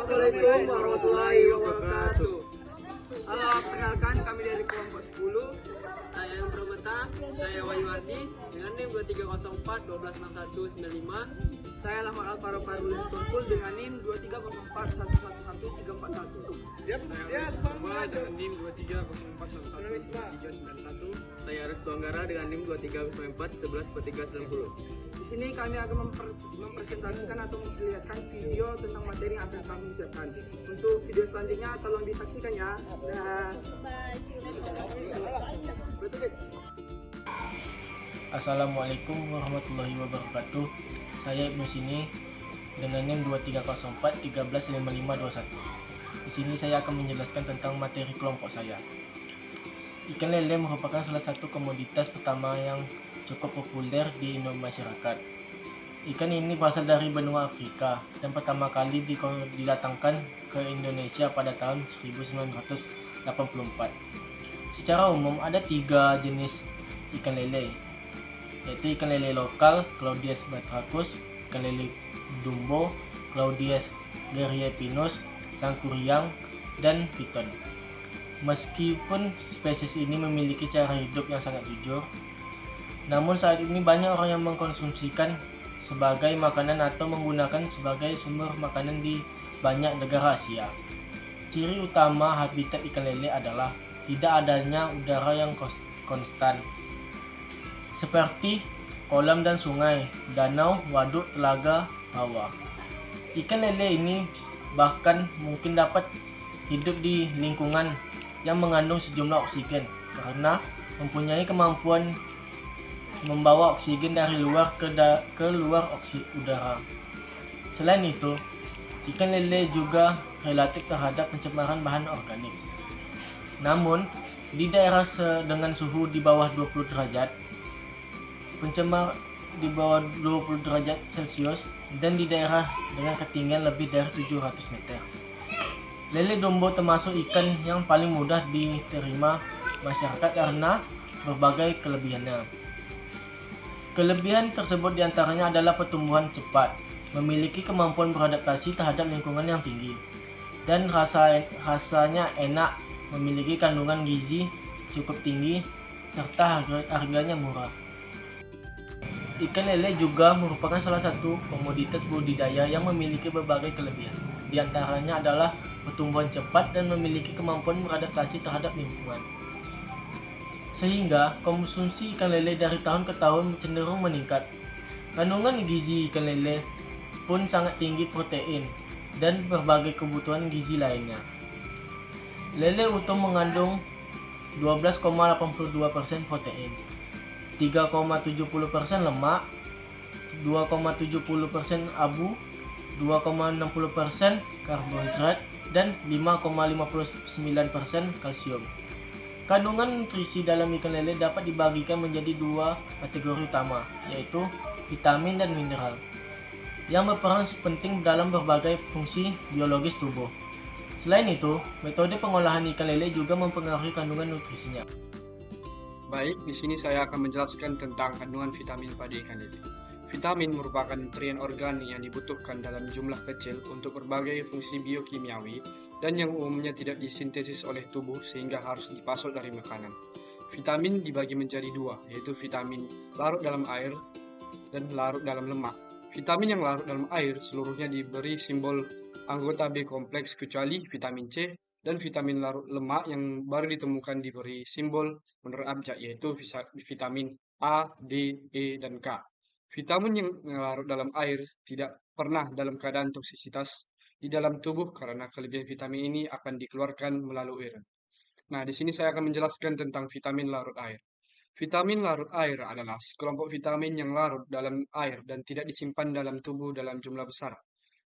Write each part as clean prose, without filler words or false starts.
Assalamualaikum warahmatullahi wabarakatuh. Halo, perkenalkan kami dari kelompok 10. Saya yang Prabata, saya Wayuwardi dengan NIM 2304 126195. Saya Lahmar Alvaro Parulin Sungkul dengan NIM 2304 111341. Saya Alfa dengan NIM 2304112391. Saya Restu Anggara dengan NIM 2304 114390. Di sini kami akan mempresentasikan atau memperlihatkan video tentang materi yang akan kami siapkan. Untuk video selanjutnya tolong disaksikan ya. Assalamualaikum warahmatullahi wabarakatuh. Saya Ibnu Sini dengan NIM 2304 135521. Di sini saya akan menjelaskan tentang materi kelompok saya. Ikan lele merupakan salah satu komoditas pertama yang cukup populer di masyarakat. Ikan ini berasal dari benua Afrika dan pertama kali didatangkan ke Indonesia pada tahun 1984. Secara umum ada 3 jenis ikan lele, yaitu ikan lele lokal Claudius batrachus, ikan lele dumbo Claudius geriepinus, sangkuriang, dan piton. Meskipun spesies ini memiliki cara hidup yang sangat jujur, namun saat ini banyak orang yang mengkonsumsikan sebagai makanan atau menggunakan sebagai sumber makanan di banyak negara Asia. Ciri utama habitat ikan lele adalah tidak adanya udara yang konstan, seperti kolam dan sungai, danau, waduk, telaga, rawa. Ikan lele ini bahkan mungkin dapat hidup di lingkungan yang mengandung sejumlah oksigen karena mempunyai kemampuan membawa oksigen dari luar ke luar udara. Selain itu, ikan lele juga relatif terhadap pencemaran bahan organik. Namun, di daerah dengan suhu di bawah 20 derajat, pencemar di bawah 20 derajat Celcius, dan di daerah dengan ketinggian lebih dari 700 meter. Lele dumbo termasuk ikan yang paling mudah diterima masyarakat karena berbagai kelebihannya. Kelebihan tersebut diantaranya adalah pertumbuhan cepat, memiliki kemampuan beradaptasi terhadap lingkungan yang tinggi, dan rasanya enak, memiliki kandungan gizi cukup tinggi, serta harganya murah. Ikan lele juga merupakan salah satu komoditas budidaya yang memiliki berbagai kelebihan. Di antaranya adalah pertumbuhan cepat dan memiliki kemampuan beradaptasi terhadap lingkungan. Sehingga konsumsi ikan lele dari tahun ke tahun cenderung meningkat. Kandungan gizi ikan lele pun sangat tinggi protein dan berbagai kebutuhan gizi lainnya. Lele utuh mengandung 12,82% protein, 3,70% lemak, 2,70% abu, 2,60% karbohidrat, dan 5,59% kalsium. Kandungan nutrisi dalam ikan lele dapat dibagikan menjadi 2 kategori utama, yaitu vitamin dan mineral, yang berperan penting dalam berbagai fungsi biologis tubuh. Selain itu, metode pengolahan ikan lele juga mempengaruhi kandungan nutrisinya. Baik, di sini saya akan menjelaskan tentang kandungan vitamin pada ikan lele. Vitamin merupakan nutrien organik yang dibutuhkan dalam jumlah kecil untuk berbagai fungsi biokimiawi dan yang umumnya tidak disintesis oleh tubuh sehingga harus dipasok dari makanan. Vitamin dibagi menjadi 2, yaitu vitamin larut dalam air dan larut dalam lemak. Vitamin yang larut dalam air seluruhnya diberi simbol anggota B kompleks kecuali vitamin C, dan vitamin larut lemak yang baru ditemukan diberi simbol menurut abjad, yaitu vitamin A, D, E, dan K. Vitamin yang larut dalam air tidak pernah dalam keadaan toksisitas di dalam tubuh karena kelebihan vitamin ini akan dikeluarkan melalui urin. Nah, di sini saya akan menjelaskan tentang vitamin larut air. Vitamin larut air adalah sekelompok vitamin yang larut dalam air dan tidak disimpan dalam tubuh dalam jumlah besar.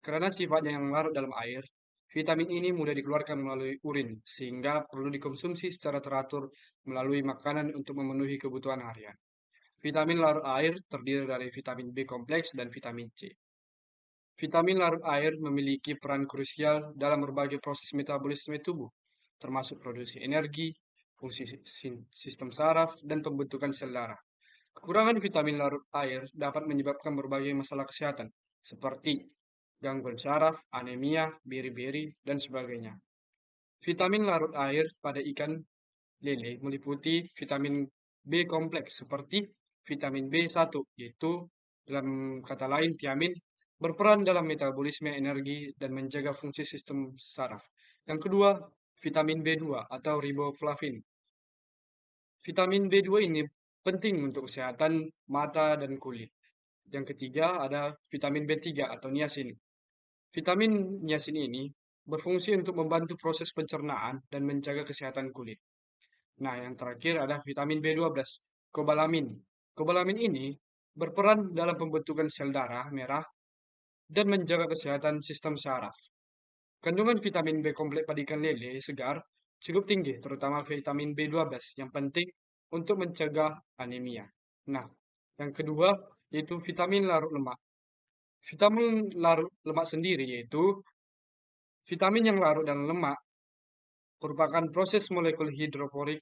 Karena sifatnya yang larut dalam air, vitamin ini mudah dikeluarkan melalui urin, sehingga perlu dikonsumsi secara teratur melalui makanan untuk memenuhi kebutuhan harian. Vitamin larut air terdiri dari vitamin B kompleks dan vitamin C. Vitamin larut air memiliki peran krusial dalam berbagai proses metabolisme tubuh, termasuk produksi energi, fungsi sistem saraf, dan pembentukan sel darah. Kekurangan vitamin larut air dapat menyebabkan berbagai masalah kesehatan, seperti gangguan saraf, anemia, beri-beri, dan sebagainya. Vitamin larut air pada ikan lele meliputi vitamin B kompleks seperti vitamin B1, yaitu dalam kata lain tiamin, berperan dalam metabolisme energi dan menjaga fungsi sistem saraf. Yang kedua, vitamin B2 atau riboflavin. Vitamin B2 ini penting untuk kesehatan mata dan kulit. Yang ketiga ada vitamin B3 atau niacin. Vitamin niacin ini berfungsi untuk membantu proses pencernaan dan menjaga kesehatan kulit. Nah, yang terakhir ada vitamin B12, kobalamin. Kobalamin ini berperan dalam pembentukan sel darah merah dan menjaga kesehatan sistem saraf. Kandungan vitamin B kompleks pada ikan lele segar cukup tinggi, terutama vitamin B12 yang penting untuk mencegah anemia. Nah, yang kedua yaitu vitamin larut lemak. Vitamin larut lemak sendiri yaitu vitamin yang larut dalam lemak merupakan proses molekul hidroporik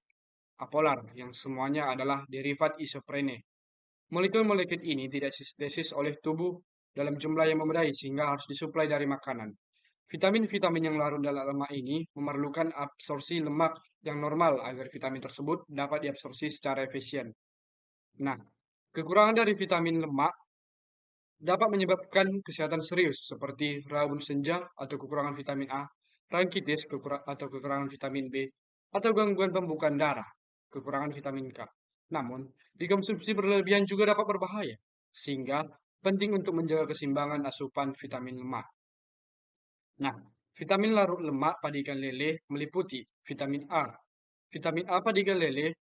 apolar yang semuanya adalah derivat isoprene. Molekul-molekul ini tidak sintesis oleh tubuh dalam jumlah yang memadai sehingga harus disuplai dari makanan. Vitamin-vitamin yang larut dalam lemak ini memerlukan absorpsi lemak yang normal agar vitamin tersebut dapat diabsorpsi secara efisien. Nah, kekurangan dari vitamin lemak dapat menyebabkan kesehatan serius seperti rabun senja atau kekurangan vitamin A, bronkitis atau kekurangan vitamin B, atau gangguan pembukaan darah, kekurangan vitamin K. Namun, dikonsumsi berlebihan juga dapat berbahaya, sehingga penting untuk menjaga keseimbangan asupan vitamin lemak. Nah, vitamin larut lemak pada ikan lele meliputi vitamin A. Vitamin A pada ikan lele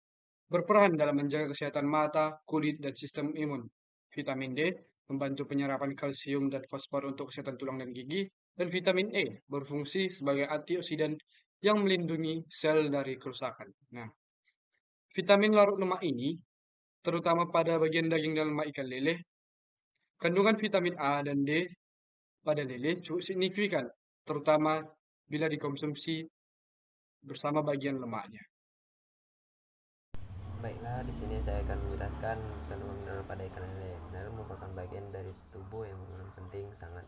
berperan dalam menjaga kesehatan mata, kulit, dan sistem imun. Vitamin D membantu penyerapan kalsium dan fosfor untuk kesehatan tulang dan gigi, dan vitamin E berfungsi sebagai antioksidan yang melindungi sel dari kerusakan. Nah, vitamin larut lemak ini, terutama pada bagian daging dan lemak ikan lele, kandungan vitamin A dan D pada lele cukup signifikan, terutama bila dikonsumsi bersama bagian lemaknya. Baiklah, di sini saya akan menjelaskan kandungan mineral pada ikan lele. Mineral merupakan bagian dari tubuh yang penting sangat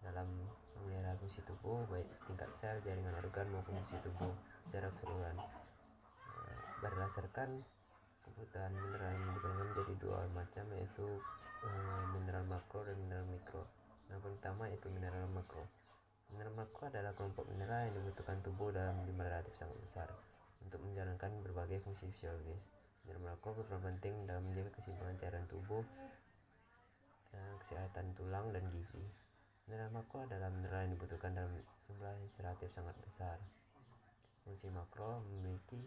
dalam memelihara fungsi tubuh, baik tingkat sel, jaringan organ maupun fungsi tubuh secara keseluruhan. Berdasarkan kebutuhan mineral digolongkan menjadi dua macam, yaitu mineral makro dan mineral mikro. Yang pertama yaitu mineral makro. Mineral makro adalah kelompok mineral yang dibutuhkan tubuh dalam jumlah relatif sangat besar untuk menjalankan berbagai fungsi fisiologis. Mineral makro berperan penting dalam menjaga keseimbangan cairan tubuh, kesehatan tulang dan gigi. Mineral makro adalah mineral yang dibutuhkan dalam jumlah yang relatif sangat besar. Fungsi makro memiliki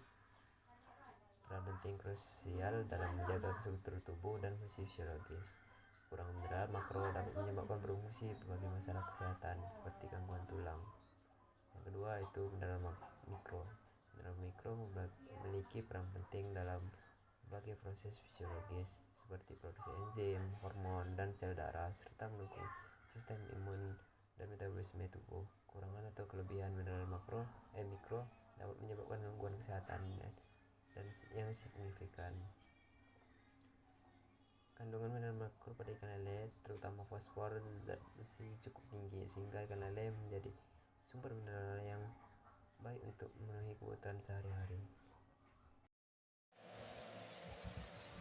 peran penting krusial dalam menjaga struktur tubuh dan fungsi fisiologis. Kurang mineral makro dapat menyebabkan berfungsi berbagai masalah kesehatan seperti gangguan tulang. Yang kedua itu mineral mikro. Mineral mikro memiliki peran penting dalam berbagai proses fisiologis seperti produksi enzim, hormon, dan sel darah, serta mendukung sistem imun dan metabolisme tubuh. Kurangan atau kelebihan mineral mikro dapat menyebabkan gangguan kesehatan dan yang signifikan. Kandungan mineral makro pada ikan lele, terutama fosfor dan besi, cukup tinggi sehingga ikan lele menjadi sumber mineral yang baik untuk memenuhi kebutuhan sehari-hari.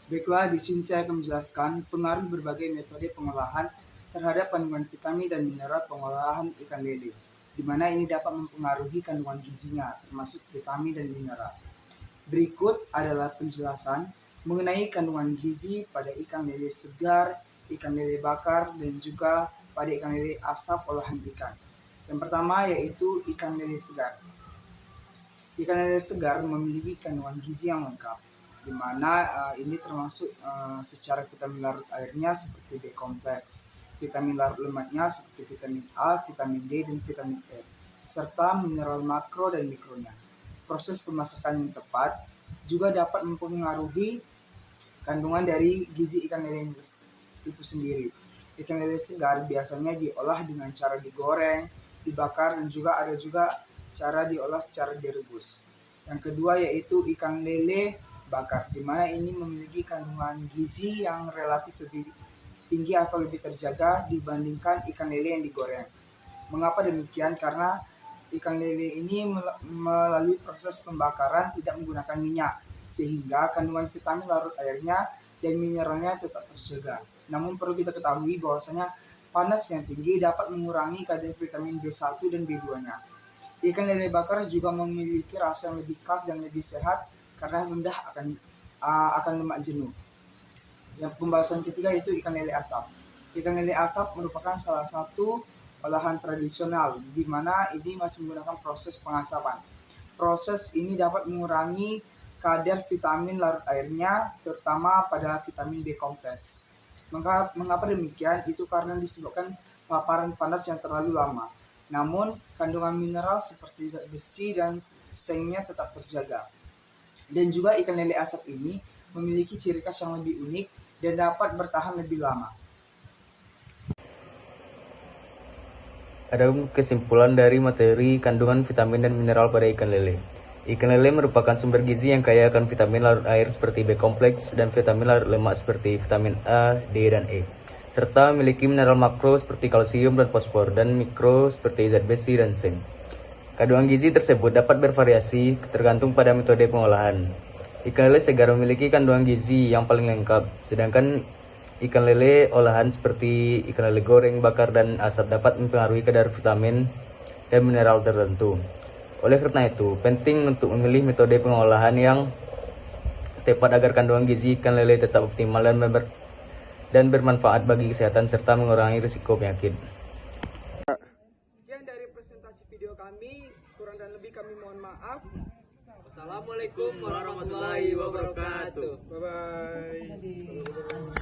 Baiklah, di sini saya akan menjelaskan pengaruh berbagai metode pengolahan terhadap kandungan vitamin dan mineral pengolahan ikan lele, di mana ini dapat mempengaruhi kandungan gizinya, termasuk vitamin dan mineral. Berikut adalah penjelasan mengenai kandungan gizi pada ikan lele segar, ikan lele bakar, dan juga pada ikan lele asap olahan ikan. Yang pertama yaitu ikan lele segar. Ikan lele segar memiliki kandungan gizi yang lengkap, di mana ini termasuk secara vitamin larut airnya seperti B kompleks, vitamin larut lemaknya seperti vitamin A, vitamin D, dan vitamin E, serta mineral makro dan mikronya. Proses pemasakan yang tepat juga dapat mempengaruhi kandungan dari gizi ikan lele itu sendiri. Ikan lele segar biasanya diolah dengan cara digoreng, dibakar, dan juga ada cara diolah secara direbus. Yang kedua yaitu ikan lele bakar, di mana ini memiliki kandungan gizi yang relatif lebih tinggi atau lebih terjaga dibandingkan ikan lele yang digoreng. Mengapa demikian? Karena ikan lele ini melalui proses pembakaran tidak menggunakan minyak, sehingga kandungan vitamin larut airnya dan mineralnya tetap terjaga. Namun perlu kita ketahui bahwasanya panas yang tinggi dapat mengurangi kadar vitamin B1 dan B2-nya. Ikan lele bakar juga memiliki rasa yang lebih khas dan lebih sehat karena rendah akan lemak jenuh. Yang pembahasan ketiga yaitu ikan lele asap. Ikan lele asap merupakan salah satu olahan tradisional di mana ini masih menggunakan proses pengasapan. Proses ini dapat mengurangi kadar vitamin larut airnya, terutama pada vitamin B kompleks. Mengapa demikian? Itu karena disebabkan paparan panas yang terlalu lama. Namun, kandungan mineral seperti zat besi dan sengnya tetap terjaga. Dan juga ikan lele asap ini memiliki ciri khas yang lebih unik dan dapat bertahan lebih lama. Ada kesimpulan dari materi kandungan vitamin dan mineral pada ikan lele. Ikan lele merupakan sumber gizi yang kaya akan vitamin larut air seperti B kompleks dan vitamin larut lemak seperti vitamin A, D, dan E, serta memiliki mineral makro seperti kalsium dan fosfor dan mikro seperti zat besi dan seng. Kandungan gizi tersebut dapat bervariasi tergantung pada metode pengolahan. Ikan lele segar memiliki kandungan gizi yang paling lengkap, sedangkan ikan lele olahan seperti ikan lele goreng, bakar, dan asap dapat mempengaruhi kadar vitamin dan mineral tertentu. Oleh karena itu, penting untuk memilih metode pengolahan yang tepat agar kandungan gizi ikan lele tetap optimal dan bermanfaat bagi kesehatan serta mengurangi risiko penyakit. Sekian dari presentasi video kami, kurang dan lebih kami mohon maaf. Wassalamualaikum warahmatullahi wabarakatuh. Bye-bye.